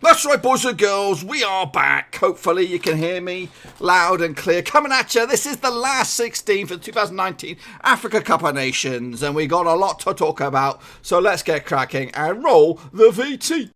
That's right, boys and girls, we are back. Hopefully you can hear me loud and clear. Coming at you, this is the last 16 for the 2019 Africa Cup of Nations, and we got a lot to talk about, so let's get cracking and roll the VT.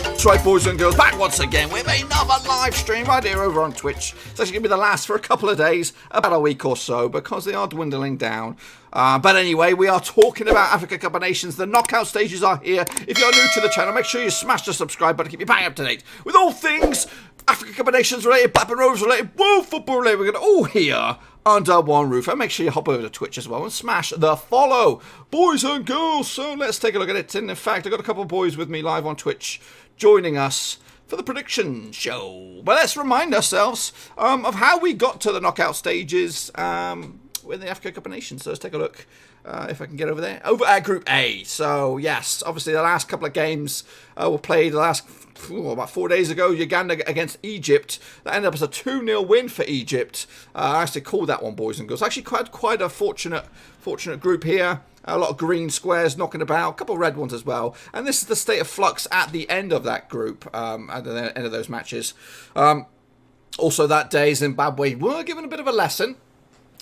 That's right, boys and girls, back once again with another live stream right here over on Twitch. It's actually going to be the last for a couple of days, about a week or so, because they are dwindling down. But anyway, we are talking about Africa Cup of Nations. The knockout stages are here. If you're new to the channel, make sure you smash the subscribe button to keep you bang up to date with all things Africa Cup of Nations related, Black and Rose related, World Football related. We're going to all here under one roof. And make sure you hop over to Twitch as well and smash the follow, boys and girls. So let's take a look at it. And in fact, I've got a couple of boys with me live on Twitch joining us for the prediction show. But let's remind ourselves of how we got to the knockout stages with the Africa Cup of Nations. So let's take a look if I can get over there. Over at Group A. So yes, obviously the last couple of games were played about 4 days ago. Uganda against Egypt. That ended up as a 2-0 win for Egypt. I actually called that one, boys and girls. Actually quite a fortunate group here. A lot of green squares knocking about, a couple of red ones as well. And this is the state of flux at the end of that group, at the end of those matches. Also that day, Zimbabwe were given a bit of a lesson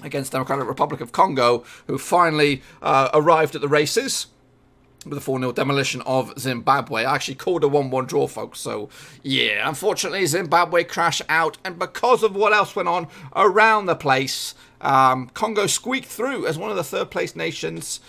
against Democratic Republic of Congo, who finally arrived at the races with a 4-0 demolition of Zimbabwe. I actually called a 1-1 draw, folks. So, yeah, unfortunately, Zimbabwe crashed out. And because of what else went on around the place, Congo squeaked through as one of the third-place nations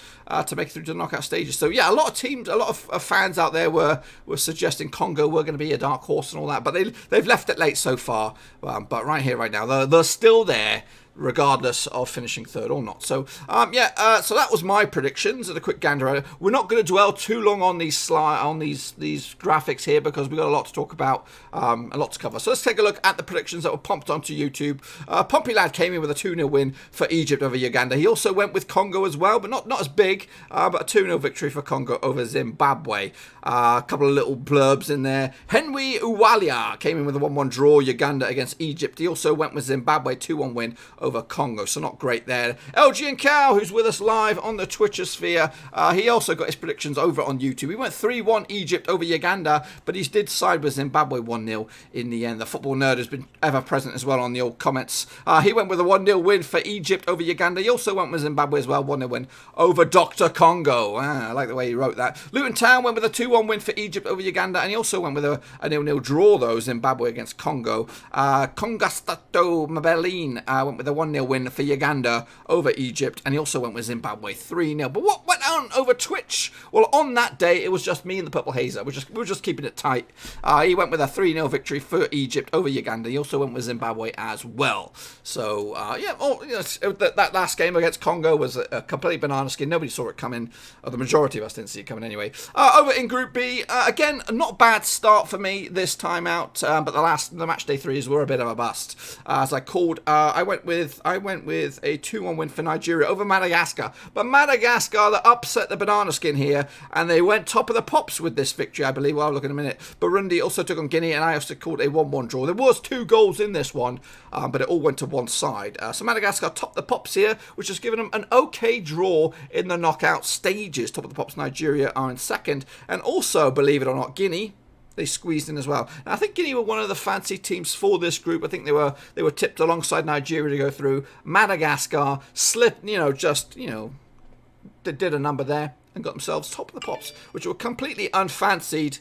to make it through to the knockout stages. So, yeah, a lot of teams, a lot of fans out there were suggesting Congo were going to be a dark horse and all that. But they've left it late so far. But right here, right now, they're still there, regardless of finishing third or not. So, so that was my predictions at a quick gander at it. We're not going to dwell too long on these graphics here because we've got a lot to talk about, a lot to cover. So let's take a look at the predictions that were pumped onto YouTube. Pompey Lad came in with a 2-0 win for Egypt over Uganda. He also went with Congo as well, but not as big, but a 2-0 victory for Congo over Zimbabwe. A couple of little blurbs in there. Henry Uwalia came in with a 1-1 draw, Uganda against Egypt. He also went with Zimbabwe, 2-1 win over Congo, so not great there. LG and Cow, who's with us live on the Twitchosphere, he also got his predictions over on YouTube. He went 3-1 Egypt over Uganda, but he did side with Zimbabwe 1-0 in the end. The football nerd has been ever present as well on the old comments. He went with a 1-0 win for Egypt over Uganda. He also went with Zimbabwe as well, 1-0 win over Dr. Congo. I like the way he wrote that. Luton Town went with a 2-1 win for Egypt over Uganda, and he also went with a 0-0 draw, though, Zimbabwe against Congo. Congastato Mabelin went with a 1-0 win for Uganda over Egypt, and he also went with Zimbabwe 3-0. But what went on over Twitch? Well, on that day, it was just me and the Purple Hazer. We were just keeping it tight. He went with a 3-0 victory for Egypt over Uganda. He also went with Zimbabwe as well. So, that last game against Congo was a complete banana skin. Nobody saw it coming. The majority of us didn't see it coming anyway. Over in Group B, again, not bad start for me this time out, but the match day 3s were a bit of a bust. As I called, I went with a 2-1 win for Nigeria over Madagascar. But Madagascar, that upset the banana skin here, and they went top of the pops with this victory, I believe. Well, I'll look in a minute. Burundi also took on Guinea, and I also called a 1-1 draw. There was 2 goals in this one, but it all went to one side. So Madagascar topped the pops here, which has given them an okay draw in the knockout stages. Top of the pops, Nigeria are in second. And also, believe it or not, Guinea, they squeezed in as well. Now, I think Guinea were one of the fancy teams for this group. I think they were tipped alongside Nigeria to go through. Madagascar slipped, they did a number there and got themselves top of the pops, which were completely unfancied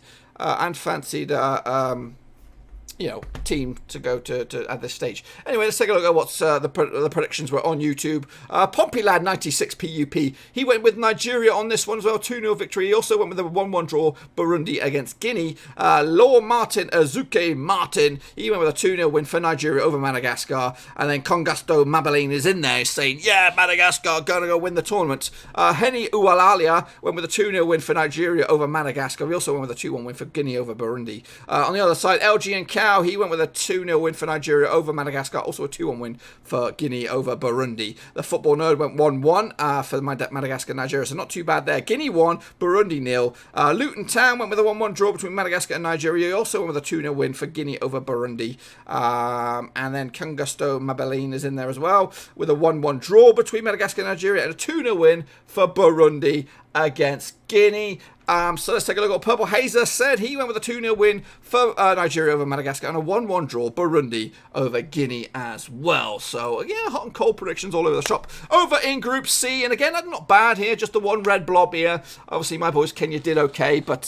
team to go to at this stage. Anyway, let's take a look at what's the predictions were on YouTube. Pompey Lad 96 PUP. He went with Nigeria on this one as well. 2-0 victory. He also went with a 1-1 draw. Burundi against Guinea. Law Martin Azuke Martin. He went with a 2-0 win for Nigeria over Madagascar. And then Congasto Mabelin is in there saying, yeah, Madagascar gonna go win the tournament. Henny Uwalalia went with a 2-0 win for Nigeria over Madagascar. He also went with a 2-1 win for Guinea over Burundi. On the other side, LG and Cow Cow, he went with a 2-0 win for Nigeria over Madagascar. Also a 2-1 win for Guinea over Burundi. The Football Nerd went 1-1 for Madagascar and Nigeria, so not too bad there. Guinea 1, Burundi 0. Luton Town went with a 1-1 draw between Madagascar and Nigeria. He also went with a 2-0 win for Guinea over Burundi. And then Kangusto Mabeline is in there as well with a 1-1 draw between Madagascar and Nigeria and a 2-0 win for Burundi against Guinea. So let's take a look at what Purple Hazer said. He went with a 2-0 win for Nigeria over Madagascar and a 1-1 draw, Burundi over Guinea as well. So, yeah, hot and cold predictions all over the shop. Over in Group C, and again, not bad here, just the one red blob here. Obviously, my boys Kenya did okay, but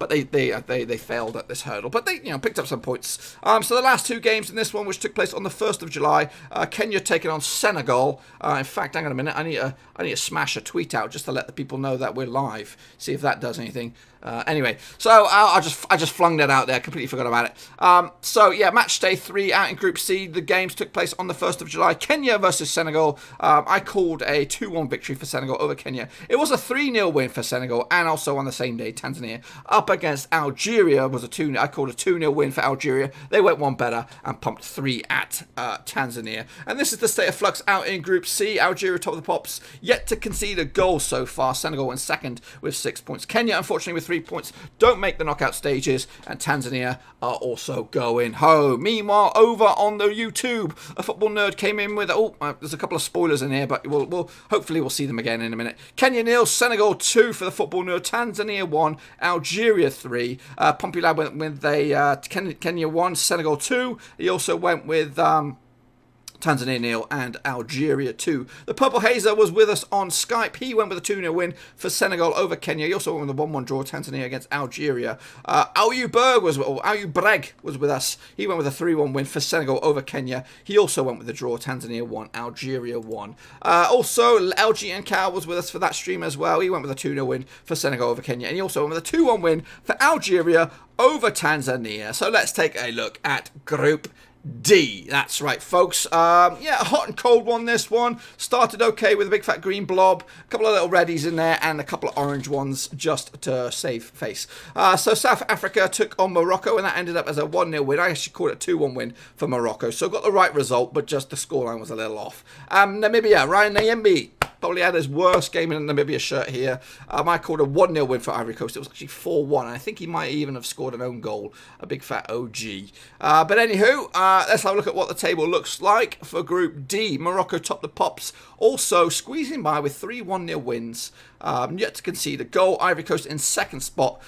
they failed at this hurdle. But they picked up some points. So the last two games in this one, which took place on the 1st of July, Kenya taking on Senegal. In fact, hang on a minute, I need to smash a tweet out just to let the people know that we're live. See if that does anything. Anyway, so I just flung that out there. Completely forgot about it. So yeah, match day 3 out in Group C. The games took place on the 1st of July. Kenya versus Senegal. I called a 2-1 victory for Senegal over Kenya. It was a 3-0 win for Senegal, and also on the same day, Tanzania up against Algeria was a 2-0. I called a 2-0 win for Algeria. They went one better and pumped 3 at Tanzania. And this is the state of flux out in Group C. Algeria top of the pops, yet to concede a goal so far. Senegal in second with 6 points. Kenya, unfortunately, with 3 points, don't make the knockout stages, and Tanzania are also going home. Meanwhile, over on the YouTube, a Football Nerd came in with there's a couple of spoilers in here, but hopefully we'll see them again in a minute. Kenya 0, Senegal 2 for the Football Nerd. Tanzania 1, Algeria 3. Pompey Lad went with Kenya 1, Senegal 2. He also went with Tanzania 0 and Algeria 2. The Purple Hazer was with us on Skype. He went with a 2-0 win for Senegal over Kenya. He also went with a 1-1 draw, Tanzania against Algeria. Breg was with us. He went with a 3-1 win for Senegal over Kenya. He also went with a draw, Tanzania 1, Algeria 1. Also, LG and Cal was with us for that stream as well. He went with a 2-0 win for Senegal over Kenya. And he also went with a 2-1 win for Algeria over Tanzania. So let's take a look at Group D. That's right, folks. Yeah, a hot and cold one, this one. Started okay with a big fat green blob, a couple of little reddies in there, and a couple of orange ones just to save face. So South Africa took on Morocco, and that ended up as a 1-0 win. I actually called it a 2-1 win for Morocco, so got the right result, but just the scoreline was a little off. Namibia, Ryan Nyembi probably had his worst game in the Namibia shirt here. I called a 1-0 win for Ivory Coast. It was actually 4-1. I think he might even have scored an own goal. A big fat OG. But anywho, let's have a look at what the table looks like for Group D. Morocco top the pops. Also squeezing by with 3 1-0 wins. Yet to concede a goal. Ivory Coast in second spot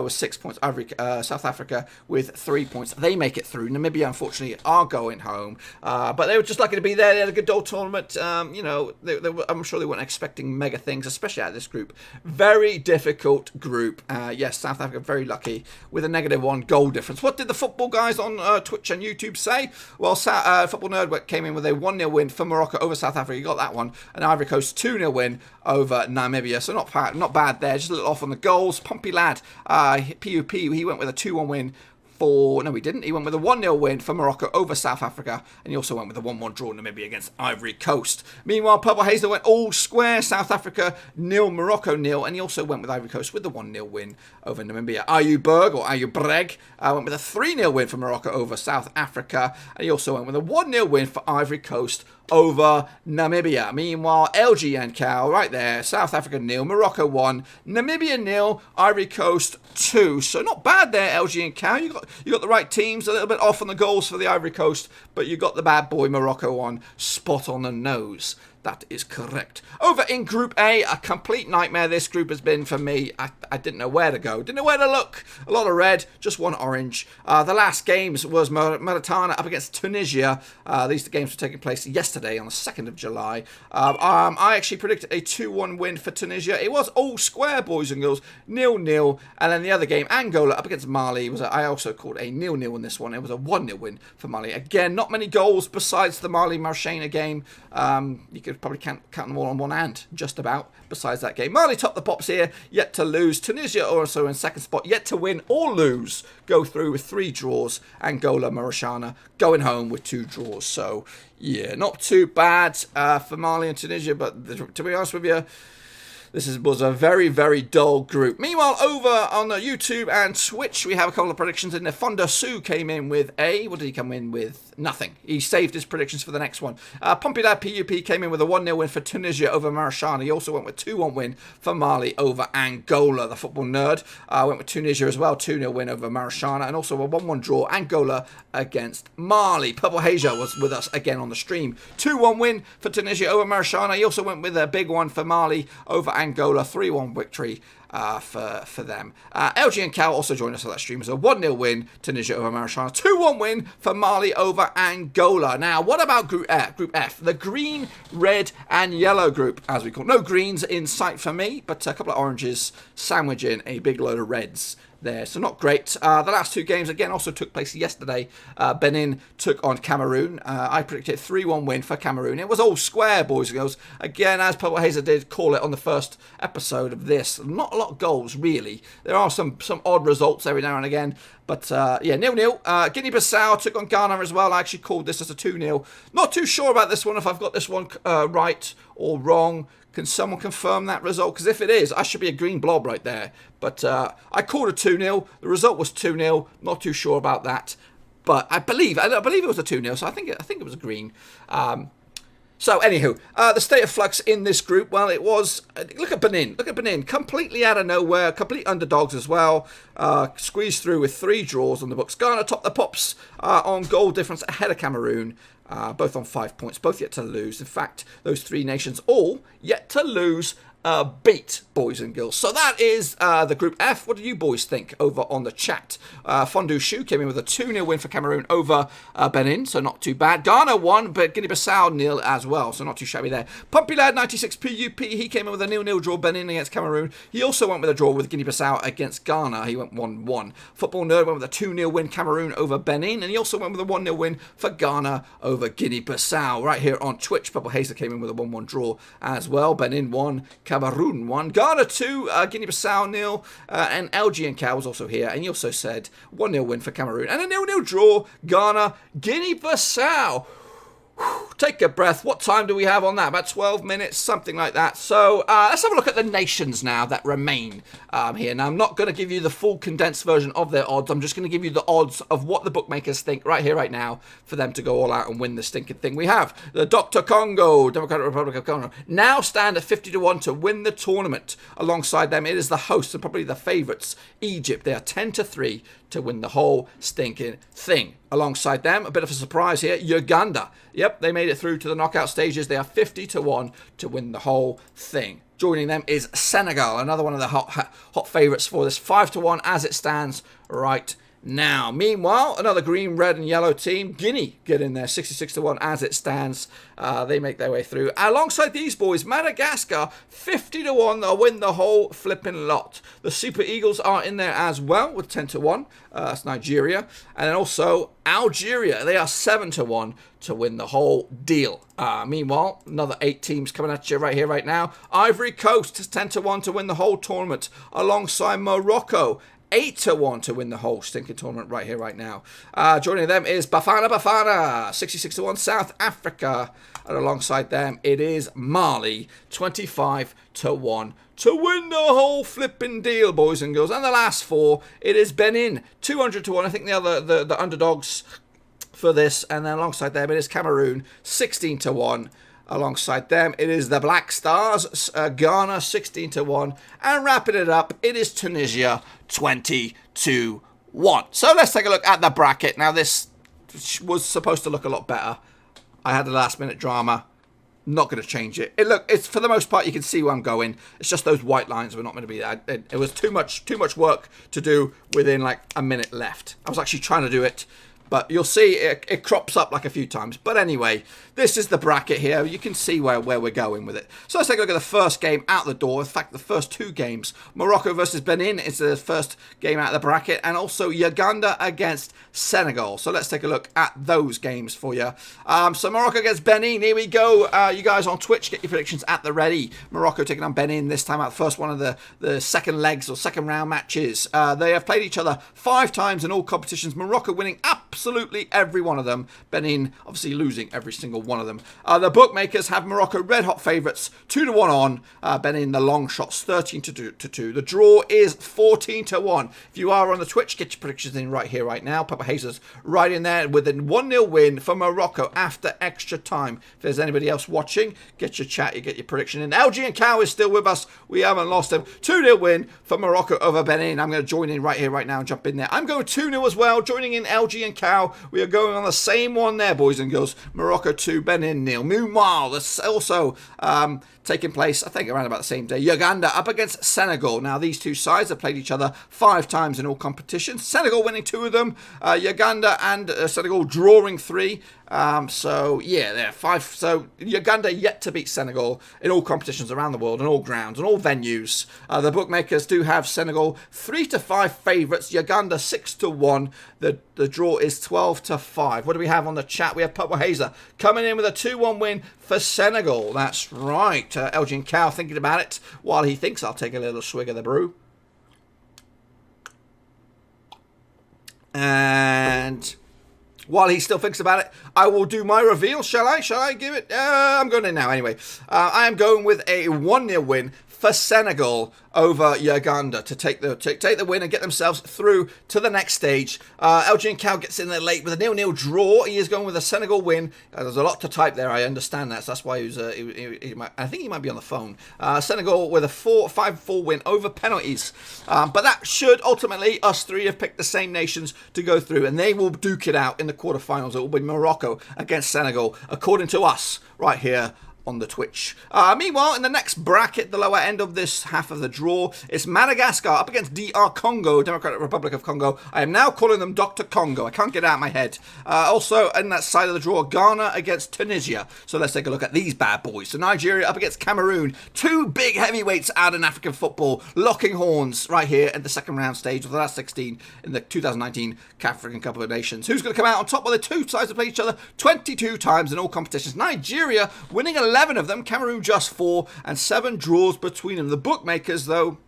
with 6 points. South Africa with 3 points. They make it through. Namibia, unfortunately, are going home. But they were just lucky to be there. They had a good old tournament. I'm sure they weren't expecting mega things, especially out of this group. Very difficult group. Yes, South Africa very lucky with a -1 goal difference. What did the football guys on Twitch and YouTube say? Well, Football Nerd came in with a 1-0 win for Morocco over South Africa. You got that one. And Ivory Coast 2-0 win over Namibia. So not bad there. Just a little off on the goals. Pompey Lad, PUP, he went with a 2-1 win. No, he didn't. He went with a 1-0 win for Morocco over South Africa, and he also went with a 1-1 draw in Namibia against Ivory Coast. Meanwhile, Purple Hazer went all square. South Africa 0, Morocco 0, and he also went with Ivory Coast with the 1-0 win over Namibia. Breg went with a 3-0 win for Morocco over South Africa, and he also went with a 1-0 win for Ivory Coast over Namibia. Meanwhile, LG and Cal right there. South Africa 0, Morocco 1, Namibia 0, Ivory Coast 2. So not bad there, LG and Cal. You got the right teams. A little bit off on the goals for the Ivory Coast, but you got the bad boy Morocco on spot on the nose. That is correct. Over in Group A, a complete nightmare this group has been for me. I didn't know where to go. Didn't know where to look. A lot of red, just one orange. The last games was Mauritania up against Tunisia. These games were taking place yesterday on the 2nd of July. I actually predicted a 2-1 win for Tunisia. It was all square, boys and girls. 0-0. And then the other game, Angola up against Mali. I also called a 0-0 in this one. It was a 1-0 win for Mali. Again, not many goals besides the Mali-Marshana game. You could probably count them all on one hand, just about, besides that game. Mali top the pops here, yet to lose. Tunisia also in second spot, yet to win or lose. Go through with 3 draws. Angola, Mauritania going home with 2 draws. So, yeah, not too bad for Mali and Tunisia, but to be honest with you, was a very, very dull group. Meanwhile, over on YouTube and Twitch, we have a couple of predictions in there. Fonda Sue came in with what did he come in with? Nothing. He saved his predictions for the next one. Pompidad PUP came in with a 1-0 win for Tunisia over Mauritania. He also went with 2-1 win for Mali over Angola. The football nerd went with Tunisia as well, 2-0 win over Mauritania, and also a 1-1 draw, Angola against Mali. Purple Hasia was with us again on the stream. 2-1 win for Tunisia over Mauritania. He also went with a big one for Mali over Angola, 3-1 victory for them. LG and Cal also joined us on that stream. It was a 1-0 win, Tunisia over Mauritania. 2-1 win for Mali over Angola. Now, what about Group F? The green, red, and yellow group, as we call it. No greens in sight for me, but a couple of oranges sandwiching a big load of reds there, so not great. The last two games again also took place yesterday. Benin took on Cameroon. I predicted 3-1 win for Cameroon. It was all square, boys and girls. Again, as Purple Hazer did call it on the first episode of this, not a lot of goals really. There are some odd results every now and again, but yeah, 0-0. Guinea-Bissau took on Ghana as well. I actually called this as a 2-0. Not too sure about this one, if I've got this one right or wrong. Can someone confirm that result? Because if it is, I should be a green blob right there. But I called a 2-0. The result was 2-0. Not too sure about that. But I believe it was a 2-0. So I think it was a green. So anywho, the state of flux in this group, well, it was, look at Benin, completely out of nowhere, complete underdogs as well, squeezed through with 3 draws on the books. Ghana topped the pops on goal difference ahead of Cameroon, both on 5 points, both yet to lose. In fact, those 3 nations all yet to lose beat, boys and girls. So that is the Group F. What do you boys think over on the chat? Fondue Shu came in with a 2-0 win for Cameroon over Benin, so not too bad. Ghana won, but Guinea-Bissau nil as well, so not too shabby there. Pumpylad 96 PUP, he came in with a 0-0 draw, Benin against Cameroon. He also went with a draw with Guinea-Bissau against Ghana. He went 1-1. Football Nerd went with a 2-0 win, Cameroon over Benin, and he also went with a 1-0 win for Ghana over Guinea-Bissau. Right here on Twitch, Purple Hazer came in with a 1-1 draw as well. Benin 1, Cameroon 1, Ghana 2, Guinea-Bissau 0, and LG and Cal was also here, and he also said 1-0 win for Cameroon, and a 0-0 draw, Ghana, Guinea-Bissau. Take a breath. What time do we have on that? About 12 minutes, something like that. So let's have a look at the nations now that remain here. Now, I'm not going to give you the full condensed version of their odds. I'm just going to give you the odds of what the bookmakers think right here, right now, for them to go all out and win the stinking thing. We have the Dr. Congo, Democratic Republic of Congo, now stand at 50-1 to win the tournament. Alongside them, it is the hosts and probably the favourites, Egypt. They are 10-3 to win the whole stinking thing. Alongside them, a bit of a surprise here, Uganda. Yep, they made it through to the knockout stages. They are 50-1 to win the whole thing. Joining them is Senegal, another one of the hot favourites for this, 5-1 as it stands right now. Meanwhile, another green, red and yellow team, Guinea, get in there, 66-1 as it stands. They make their way through. Alongside these boys, Madagascar, 50-1, they'll win the whole flipping lot. The Super Eagles are in there as well with 10-1. That's Nigeria. And then also Algeria, they are 7-1 to win the whole deal. Meanwhile, another 8 teams coming at you right here, right now. Ivory Coast is 10-1 to win the whole tournament, alongside Morocco. 8-1 to win the whole stinking tournament right here, right now. Joining them is Bafana, 66-1, South Africa. And alongside them, it is Mali, 25-1 to win the whole flipping deal, boys and girls. And the last 4, it is Benin, 200-1. I think the underdogs for this. And then alongside them, it is Cameroon, 16-1. Alongside them, it is the Black Stars, Ghana, 16-1. And wrapping it up, it is Tunisia, 20-1. So let's take a look at the bracket. Now, this was supposed to look a lot better. I had a last-minute drama. Not going to change it. It's for the most part, you can see where I'm going. It's just those white lines were not going to be there. It was too much work to do within like a minute left. I was actually trying to do it, but you'll see it crops up like a few times. But anyway, this is the bracket here. You can see where we're going with it. So let's take a look at the first game out the door. In fact, the first 2 games. Morocco versus Benin is the first game out of the bracket. And also Uganda against Senegal. So let's take a look at those games for you. So Morocco against Benin. Here we go. You guys on Twitch, get your predictions at the ready. Morocco taking on Benin this time out. First one of the second legs or second round matches. They have played each other 5 times in all competitions. Morocco winning absolutely absolutely every one of them. Benin obviously losing every single one of them. The bookmakers have Morocco red hot favourites, 2-1 on. Benin the long shots 13-2. The draw is 14-1. If you are on the Twitch, get your predictions in right here, right now. Papa Hazers right in there with a 1-0 win for Morocco after extra time. If there's anybody else watching, get your chat, you get your prediction in. LG and Cow is still with us. We haven't lost him. 2-0 win for Morocco over Benin. I'm going to join in right here, right now, and jump in there. I'm going 2-0 as well. Joining in LG and Cow. We are going on the same one there, boys and girls. Morocco 2, Benin 0. Meanwhile, there's also taking place, I think, around about the same day. Uganda up against Senegal. Now, these two sides have played each other 5 times in all competitions. Senegal winning 2 of them. Uganda and Senegal drawing 3. So, yeah, they're 5. So, Uganda yet to beat Senegal in all competitions around the world, on all grounds, on all venues. The bookmakers do have Senegal 3-5 favourites. Uganda 6-1. The draw is 12-5. What do we have on the chat? We have Papa Hazer coming in with a 2-1 win for Senegal. That's right. Elgin Cow thinking about it. While he thinks, I'll take a little swig of the brew. And while he still thinks about it, I will do my reveal. Shall I? Shall I give it? I'm going in now anyway. I am going with a 1-0 win for Senegal over Uganda to take the win and get themselves through to the next stage. LG Cow gets in there late with a 0-0 draw. He is going with a Senegal win. There's a lot to type there. I understand that. So that's why I think he might be on the phone. Senegal with a 5-4 win over penalties. But that should ultimately, us three have picked the same nations to go through, and they will duke it out in the quarterfinals. It will be Morocco against Senegal, according to us, right here on the Twitch. Meanwhile, in the next bracket, the lower end of this half of the draw, it's Madagascar up against DR Congo, Democratic Republic of Congo. I am now calling them Dr. Congo. I can't get it out of my head. Also, in that side of the draw, Ghana against Tunisia. So let's take a look at these bad boys. So Nigeria up against Cameroon. 2 big heavyweights out in African football, locking horns right here at the second round stage of the last 16 in the 2019 African Cup of Nations. Who's going to come out on top? Well, the two sides have played each other 22 times in all competitions. Nigeria winning 11 of them, Cameroon just 4, and 7 draws between them. The bookmakers, though,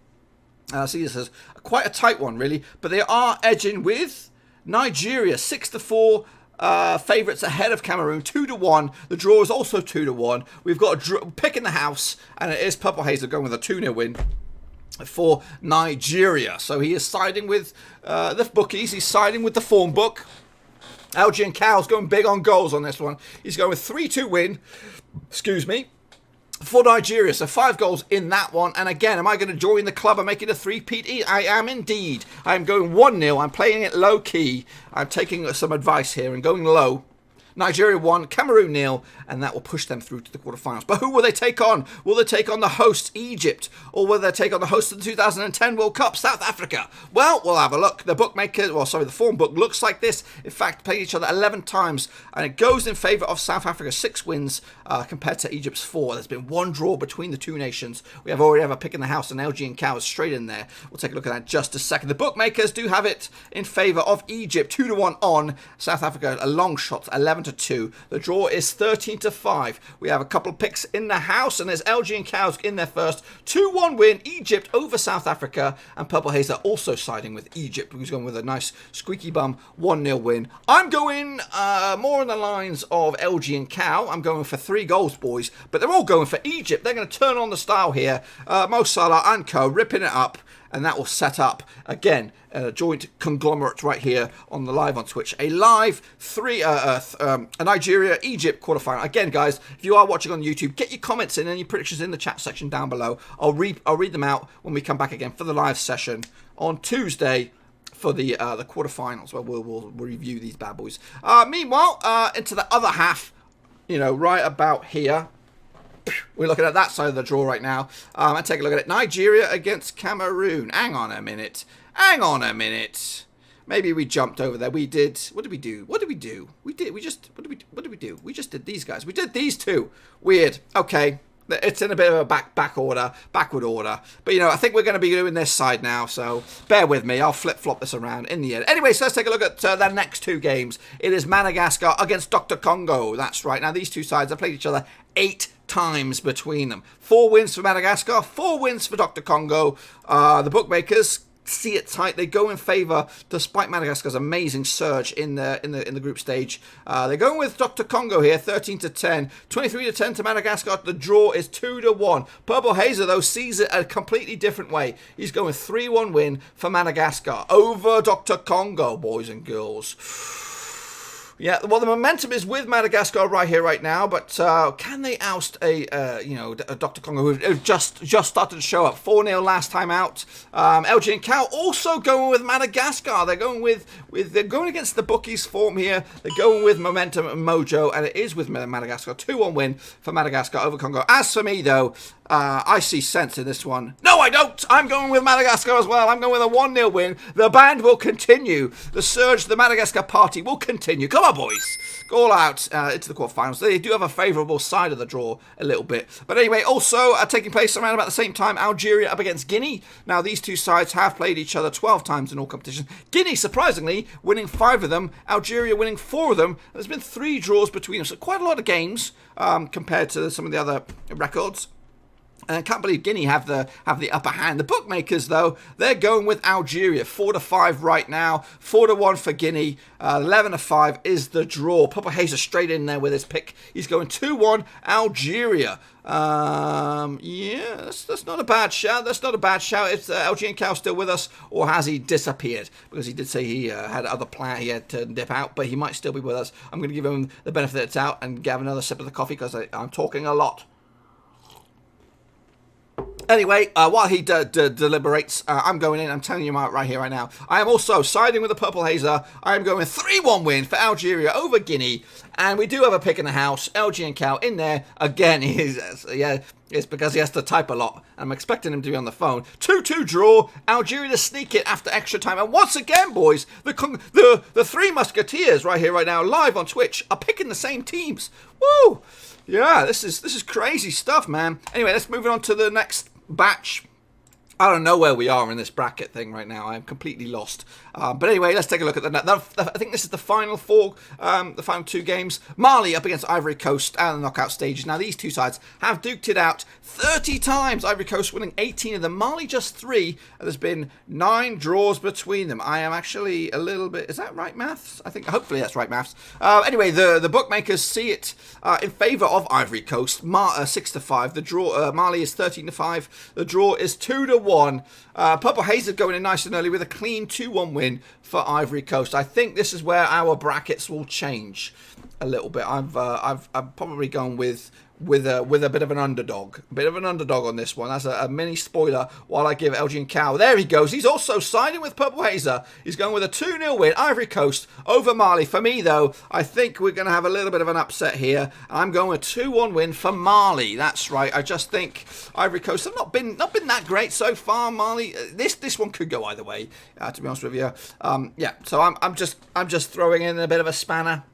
see, this is quite a tight one, really, but they are edging with Nigeria 6-4. Favourites ahead of Cameroon 2-1. The draw is also 2-1. We've got a pick in the house, and it is Purple Hazel going with a 2-0 win for Nigeria. So he is siding with the bookies. He's siding with the form book. LG and Cow's going big on goals on this one. He's going with 3-2 win. Excuse me. For Nigeria, so 5 goals in that one. And again, am I going to join the club and make it a 3-peat? I am indeed. I am going 1-0. I'm playing it low key. I'm taking some advice here and going low. Nigeria 1, Cameroon 0, and that will push them through to the quarterfinals. But who will they take on? Will they take on the host, Egypt? Or will they take on the host of the 2010 World Cup, South Africa? Well, we'll have a look. The the form book looks like this. In fact, played each other 11 times, and it goes in favour of South Africa, 6 wins compared to Egypt's 4. There's been 1 draw between the two nations. We have already have a pick in the house, and LG and Cow is straight in there. We'll take a look at that in just a second. The bookmakers do have it in favour of Egypt, 2-1 on South Africa, a long shot, 11-2. The draw is 13-5. We have a couple of picks in the house, and there's LG and Cows in there first. 2-1 win, Egypt over South Africa, and Purple Haze are also siding with Egypt, who's going with a nice squeaky bum 1-0 win. I'm going more on the lines of LG and Cow. I'm going for 3 goals, boys, but they're all going for Egypt. They're going to turn on the style here. Mo Salah and co ripping it up. And that will set up, again, a joint conglomerate right here on the live on Twitch. A live a Nigeria-Egypt quarterfinal. Again, guys, if you are watching on YouTube, get your comments in and your predictions in the chat section down below. I'll read them out when we come back again for the live session on Tuesday for the quarterfinals, where we'll review these bad boys. Meanwhile, into the other half, right about here. We're looking at that side of the draw right now. And take a look at it. Nigeria against Cameroon. Hang on a minute. Maybe we jumped over there. We did. What did we do? What did we do? What did we do? We just did these guys. We did these two. Weird. Okay. It's in a bit of a backward order. But, I think we're going to be doing this side now, so bear with me. I'll flip-flop this around in the end. Anyway, so let's take a look at the next 2 games. It is Madagascar against Dr. Congo. That's right. Now, these two sides have played each other 8 times between them. 4 wins for Madagascar, 4 wins for Dr. Congo. The bookmakers see it tight. They go in favour, despite Madagascar's amazing surge in the group stage. They're going with Dr. Congo here, 13-10, 23-10 to Madagascar. The draw is 2-1. Purple Hazer, though, sees it a completely different way. He's going 3-1 win for Madagascar over Dr. Congo, boys and girls. Yeah, well, the momentum is with Madagascar right here, right now, but can they oust a Dr. Congo who just started to show up? 4-0 last time out. LG and Cal also going with Madagascar. They're going they're going against the bookies form here. They're going with momentum and mojo, and it is with Madagascar. 2-1 win for Madagascar over Congo. As for me, though, I see sense in this one. No, I don't. I'm going with Madagascar as well. I'm going with a 1-0 win. The band will continue. The surge, the Madagascar party will continue. Come on, boys. Go all out into the quarterfinals. They do have a favourable side of the draw a little bit. But anyway, also taking place around about the same time, Algeria up against Guinea. Now, these two sides have played each other 12 times in all competitions. Guinea, surprisingly, winning 5 of them. Algeria winning 4 of them. There's been 3 draws between them. So quite a lot of games compared to some of the other records. And I can't believe Guinea have the upper hand. The bookmakers, though, they're going with Algeria. 4-5 right now. 4-1 for Guinea. 11-5 is the draw. Papa Hazer straight in there with his pick. He's going 2-1 Algeria. Yeah, that's not a bad shout. That's not a bad shout. Is LG and Cal still with us, or has he disappeared? Because he did say he had other plan. He had to dip out, but he might still be with us. I'm going to give him the benefit that it's out and have another sip of the coffee because I'm talking a lot. Anyway, while he deliberates, I'm going in. I'm telling you right here, right now. I am also siding with the Purple Hazer. I am going 3-1 win for Algeria over Guinea. And we do have a pick in the house. LG and Cal in there. Again, it's because he has to type a lot. I'm expecting him to be on the phone. 2-2 draw. Algeria to sneak it after extra time. And once again, boys, the 3 Musketeers right here, right now, live on Twitch, are picking the same teams. Woo! Yeah, this is crazy stuff, man. Anyway, let's move on to the next batch. I don't know where we are in this bracket thing right now. I'm completely lost. But anyway, let's take a look at I think this is the final 4, the final 2 games. Mali up against Ivory Coast and the knockout stages. Now, these two sides have duked it out 30 times. Ivory Coast winning 18 of them. Mali just 3. There's been 9 draws between them. I am actually a little bit... Is that right maths? I think hopefully that's right maths. Anyway, the bookmakers see it in favour of Ivory Coast. 6-5. The draw. Mali is 13-5. The draw is 2-1. Purple Hazer going in nice and early with a clean 2-1 win for Ivory Coast. I think this is where our brackets will change a little bit. I'm probably going with a bit of an underdog. A bit of an underdog on this one. That's a mini spoiler while I give LG and Cal. There he goes. He's also siding with Purple Hazer. He's going with a 2-0 win. Ivory Coast over Mali. For me, though, I think we're going to have a little bit of an upset here. I'm going with a 2-1 win for Mali. That's right. I just think Ivory Coast have not been that great so far. Mali, this one could go either way, to be honest with you. Yeah, so I'm just throwing in a bit of a spanner.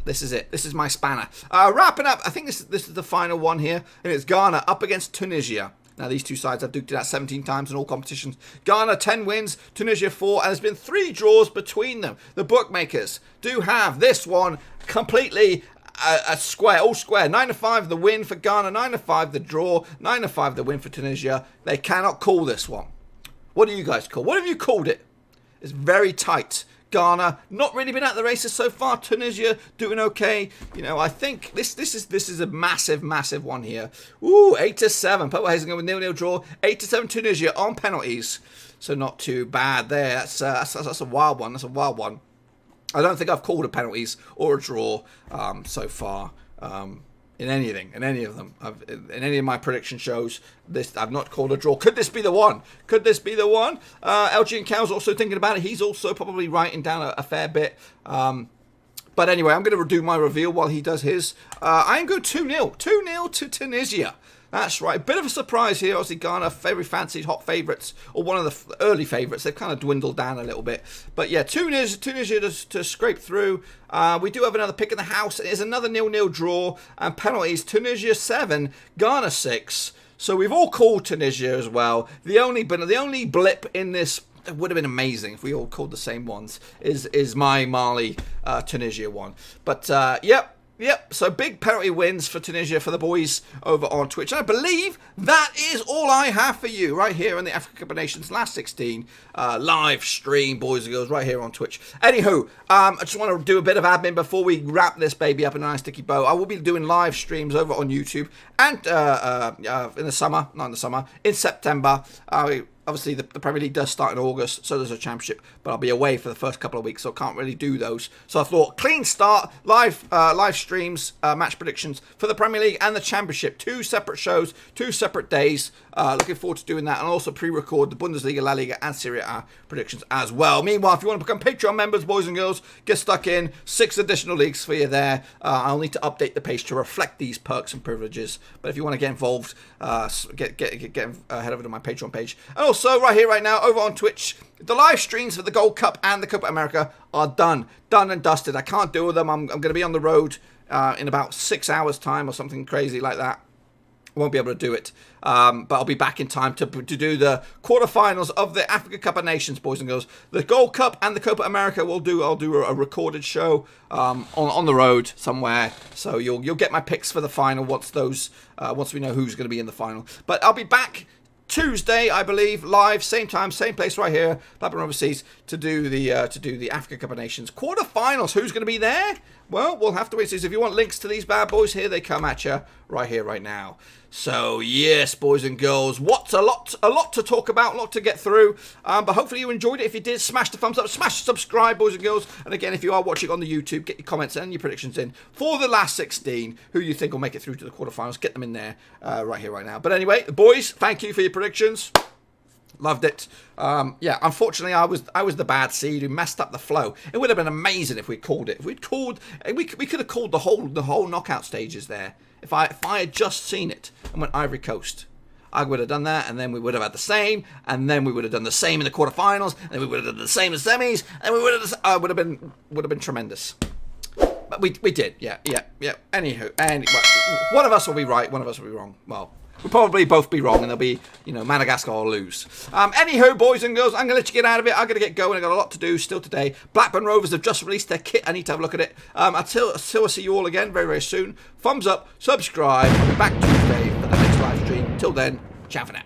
This is it. This is my spanner. Wrapping up, I think this is the final one here. And it's Ghana up against Tunisia. Now, these two sides have duked it out 17 times in all competitions. Ghana, 10 wins. Tunisia, 4. And there's been 3 draws between them. The bookmakers do have this one completely a square, all square. 9-5 the win for Ghana. 9-5 the draw. 9-5 the win for Tunisia. They cannot call this one. What do you guys call? What have you called it? It's very tight. Ghana not really been at the races so far. Tunisia doing okay. You know, I think this is a massive one here. Ooh, 8-7. Purple Hazen going with 0-0 draw. 8-7 Tunisia on penalties. So not too bad there. That's a wild one. That's a wild one. I don't think I've called a penalties or a draw so far. In any of them. In any of my prediction shows, I've not called a draw. Could this be the one? LG and Cal's also thinking about it. He's also probably writing down a fair bit. But anyway, I'm going to do my reveal while he does his. I'm going 2-0. 2-0 to Tunisia. That's right. Bit of a surprise here. Obviously, Ghana, very fancied hot favourites, or one of the early favourites. They've kind of dwindled down a little bit. But yeah, Tunisia to scrape through. We do have another pick in the house. It is another 0-0 draw. And penalties, Tunisia 7, Ghana 6. So we've all called Tunisia as well. The only blip in this, it would have been amazing if we all called the same ones, is my Mali Tunisia one. But, yep. Yep, so big penalty wins for Tunisia for the boys over on Twitch. And I believe that is all I have for you right here in the Africa Cup of Nations last 16 live stream, boys and girls, right here on Twitch. Anywho, I just want to do a bit of admin before we wrap this baby up in a nice sticky bow. I will be doing live streams over on YouTube and in the summer, not in the summer, in September. Obviously, the Premier League does start in August, so there's a championship, but I'll be away for the first couple of weeks, so I can't really do those. So I thought, clean start, live streams, match predictions for the Premier League and the championship. 2 separate shows, 2 separate days. Looking forward to doing that, and also pre-record the Bundesliga, La Liga, and Serie A predictions as well. Meanwhile, if you want to become Patreon members, boys and girls, get stuck in. 6 additional leagues for you there. I'll need to update the page to reflect these perks and privileges. But if you want to get involved, head over to my Patreon page. And also, right here, right now, over on Twitch, the live streams for the Gold Cup and the Copa America are done and dusted. I can't do them. I'm going to be on the road in about 6 hours' time or something crazy like that. I won't be able to do it, but I'll be back in time to do the quarterfinals of the Africa Cup of Nations, boys and girls. The Gold Cup and the Copa America I'll do a recorded show on the road somewhere, so you'll get my picks for the final once we know who's going to be in the final. But I'll be back Tuesday, I believe, live, same time, same place, right here, Blackburn Overseas, to do the Africa Cup of Nations quarterfinals. Who's going to be there? Well, we'll have to wait. So if you want links to these bad boys, here they come at you, right here, right now. So yes, boys and girls, what's a lot to talk about, a lot to get through. But hopefully you enjoyed it. If you did, smash the thumbs up, smash subscribe, boys and girls. And again, if you are watching on the YouTube, get your comments and your predictions in for the last 16. Who you think will make it through to the quarterfinals? Get them in there, right here, right now. But anyway, boys, thank you for your predictions. Loved it. Yeah, unfortunately, I was the bad seed who messed up the flow. It would have been amazing if we called it. If we could have called the whole knockout stages there. If I had just seen it and went Ivory Coast, I would have done that, and then we would have had the same, and then we would have done the same in the quarterfinals, and then we would have done the same in semis, and we would have been tremendous. But we did, yeah. Anywho, one of us will be right, one of us will be wrong. Well, we'll probably both be wrong, and there'll be, Madagascar will lose. Anywho, boys and girls, I'm going to let you get out of it. I'm going to get going. I've got a lot to do still today. Blackburn Rovers have just released their kit. I need to have a look at it. Until I see you all again very, very soon. Thumbs up, subscribe. I'll be back Tuesday for the next live stream. Till then, ciao for now.